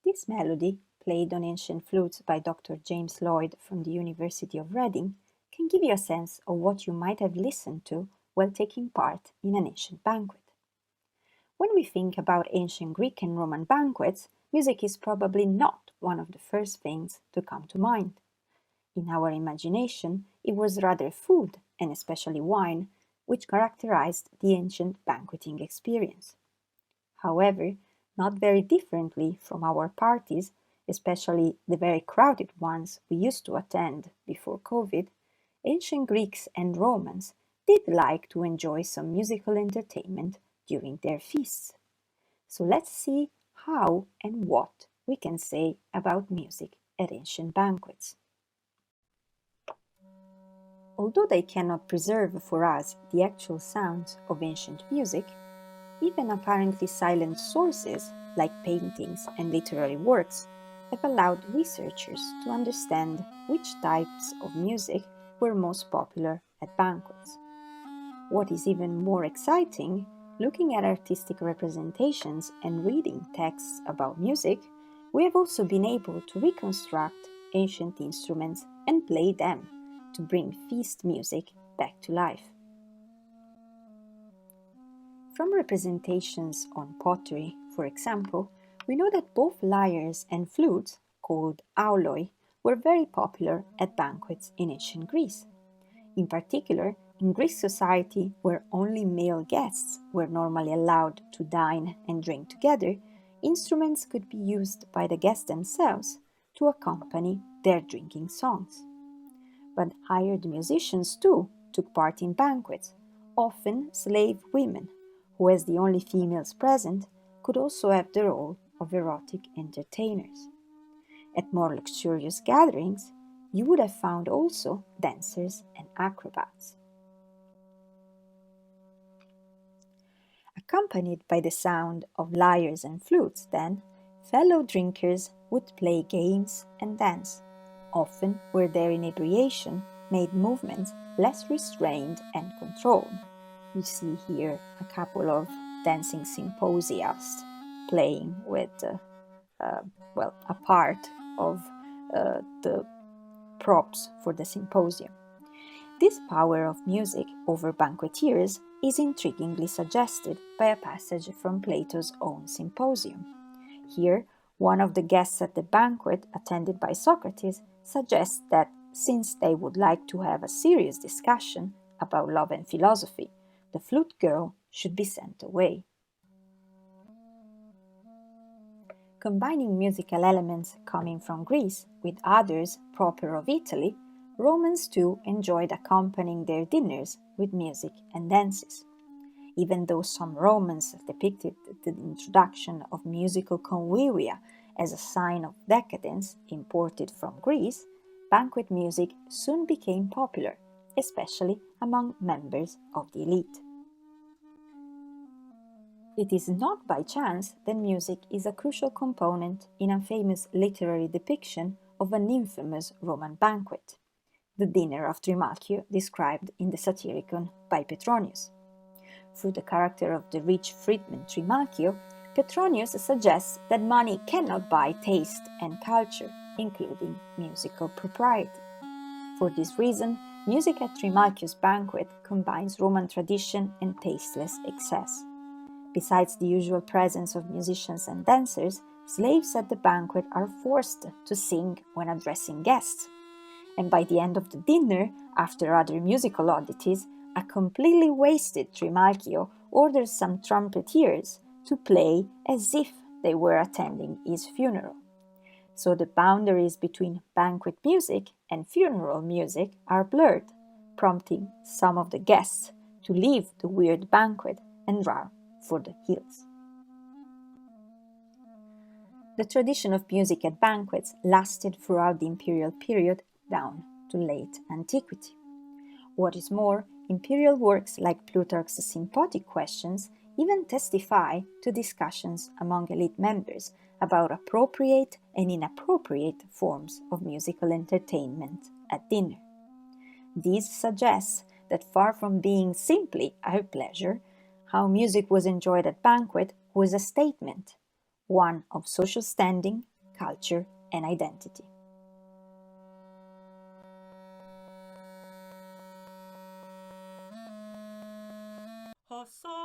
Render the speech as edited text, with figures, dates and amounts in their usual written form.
This melody, played on ancient flutes by Dr. James Lloyd from the University of Reading, can give you a sense of what you might have listened to while taking part in an ancient banquet. When we think about ancient Greek and Roman banquets, music is probably not one of the first things to come to mind. In our imagination, it was rather food, and especially wine, which characterized the ancient banqueting experience. However, not very differently from our parties, especially the very crowded ones we used to attend before COVID, ancient Greeks and Romans did like to enjoy some musical entertainment during their feasts. So let's see how and what we can say about music at ancient banquets. Although they cannot preserve for us the actual sounds of ancient music, even apparently silent sources, like paintings and literary works, have allowed researchers to understand which types of music were most popular at banquets. What is even more exciting, looking at artistic representations and reading texts about music, we have also been able to reconstruct ancient instruments and play them to bring feast music back to life. From representations on pottery, for example, we know that both lyres and flutes, called auloi, were very popular at banquets in ancient Greece. In particular, in Greek society, where only male guests were normally allowed to dine and drink together, instruments could be used by the guests themselves to accompany their drinking songs. But hired musicians too took part in banquets, often slave women, who, as the only females present, could also have the role of erotic entertainers. At more luxurious gatherings, you would have found also dancers and acrobats. Accompanied by the sound of lyres and flutes, then, fellow drinkers would play games and dance, often where their inebriation made movements less restrained and controlled. You see here a couple of dancing symposiasts playing with, a part of the props for the symposium. This power of music over banqueteers is intriguingly suggested by a passage from Plato's own Symposium. Here, one of the guests at the banquet attended by Socrates suggests that since they would like to have a serious discussion about love and philosophy, the flute girl should be sent away. Combining musical elements coming from Greece with others proper of Italy, Romans too enjoyed accompanying their dinners with music and dances. Even though some Romans depicted the introduction of musical convivia as a sign of decadence imported from Greece, banquet music soon became popular, especially among members of the elite. It is not by chance that music is a crucial component in a famous literary depiction of an infamous Roman banquet, the dinner of Trimacchio described in the Satyricon by Petronius. Through the character of the rich freedman Trimacchio, Petronius suggests that money cannot buy taste and culture, including musical propriety. For this reason, music at Trimacchio's banquet combines Roman tradition and tasteless excess. Besides the usual presence of musicians and dancers, slaves at the banquet are forced to sing when addressing guests. And by the end of the dinner, after other musical oddities, a completely wasted Trimacchio orders some trumpeteers to play as if they were attending his funeral. So the boundaries between banquet music and funeral music are blurred, prompting some of the guests to leave the weird banquet and run for the hills. The tradition of music at banquets lasted throughout the imperial period down to late antiquity. What is more, imperial works like Plutarch's Symphotic Questions even testify to discussions among elite members about appropriate and inappropriate forms of musical entertainment at dinner. This suggests that far from being simply a pleasure, how music was enjoyed at banquet was a statement, one of social standing, culture, and identity. Hossa